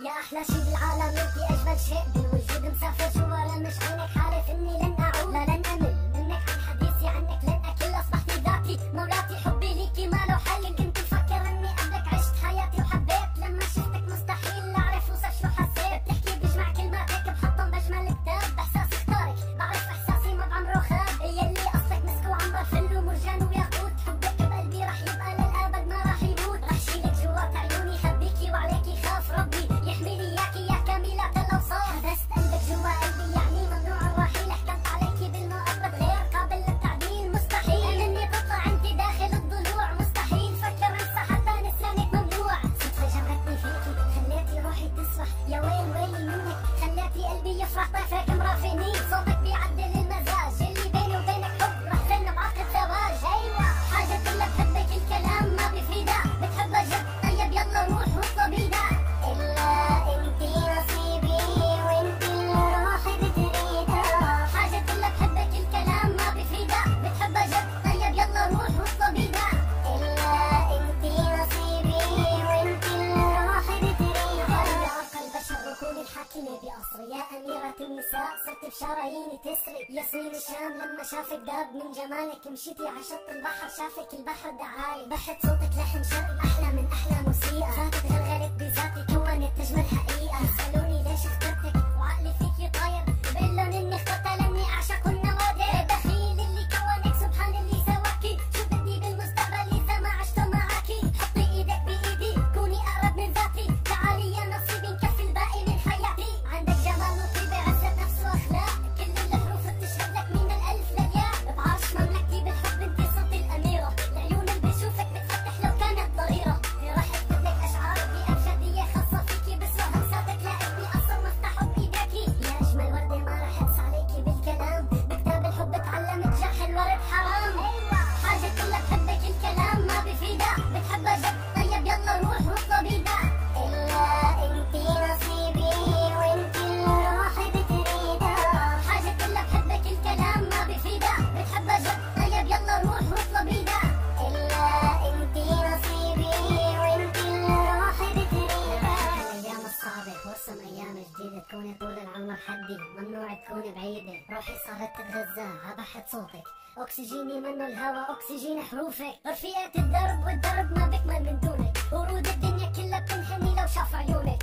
يا احلى شي بالعالم انتي اجمل شيء بالوجود، مسافر جوا مش عينك حالف اني لن اعود، لا لن امل منك عن حديثي عنك لن اكل، اصبحتي ذاتي مولاتي حبي ليكي ما له حل، كنت مفكر اني قبلك عشت حياتي وحبيت، لما شفتك مستحيل اعرف اوصف شو حسيت، بتحكي بجمع كلماتك بحطهم بجمل كتاب، باحساسي اختارك بعرف احساسي ما بعمره خاب، يلي اصلك مسك وعنبر فل ومرجان وياقوت، حبك بقلبي رح يبقى للابد ما رح يموت، رح شيلك جوات عيوني خبيكي وعليكي خاف ربي يحميني اياكي يا كاملة الاوصاف، حبست قلبك جوا قلبي يعني ممنوع الرحيل، حكمت عليكي بالمؤبد غير قابل للتعديل، مستحيل اني تطلع انت داخل الضلوع، مستحيل فكر انسى حتى نسيانك ممنوع، صدفة جمعتني فيكي خليتي روحي تسرح، يا ويل ويلي منك خليتي قلبي يفرح، طيفك مرافقني صوتك بيعدل المزاج، اللي بيني وبينك حب رح فلنا بعقد زواج، ايوه حاجة الا بحبك الكلام ما بفيدها، بتحبها جد طيب يلا روح واطلبي ده، الا انتي نصيبي وانتي اللي روحي بتريدها، حاجة الا بحبك الكلام ما بفيدها، بتحبها جد طيب يلا روح واطلبي ده، الا انتي نصيبي وانتي اللي روحي بتريدها، يا عقل بشر ركوني الحاكمة بقصري، يا أميرة النساء صرت بشراييني تسري، ياسمين الشام لما شافك داب من جمالك، مشيتي عشط البحر شافك البحر دعالي، بحت صوتك لحن شرقي أحلى من أحلى موسيقى، فاتت غرغرت بذاتي كونت تجمل حقيقة، يسألوني ليش اخترتك وعقلي فيكي طاير، بقلن إني اخترتها لأني أعشق النوادر، دخيل اللي كونك سبحان اللي سواكي، شو بدي بالمستقبل إذا ما عشت معاكي، حطي إيدك بإيدي كوني أقرب من ذاتي، تعالي يا نصيبي نكفي الباقي من حياتي، عندك جمال وطيبة عزة نفس وأخلاق، كل الحروف بتشهد لك من الألف للياء، بعرش مملكتي بالحب انتي صوت الأميرة، العيون اللي بشوفك بتفتح لو كانت ضريرة، راح اكتب لك أشعار بأبجدية خاصة فيكي، بسوى همساتك لقلبي أصل مفتاحه بإيديكي، يا أجمل وردة ما راح أنسى عليكي بالكلام، بكتاب الحب اتعلمت جرح الورد حرام، حاجة إلا بحبك الكلام ما بفيدها، بتحبها جد طيب يلا روح واطلبي ده، إلا انتي نصيبي وانتي اللي روحي بتريدها، حاجة إلا بحبك الكلام ما بفيدها، بتحبها جد طيب يلا روح واطلبي ده، إلا انتي نصيبي وانتي اللي روحي بتريدها، الأيام الصعبة وارسم أيام جديدة، تكوني طول العمر حدي ممنوع تكوني بعيدة، روحي صارت تتغذى عبحت صوتك، أكسجيني منه الهوا أكسجين حروفك، رفيقة الدرب والدرب ما بكمل من دونك، ورود الدنيا كلها بتنحني لو شاف عيونك،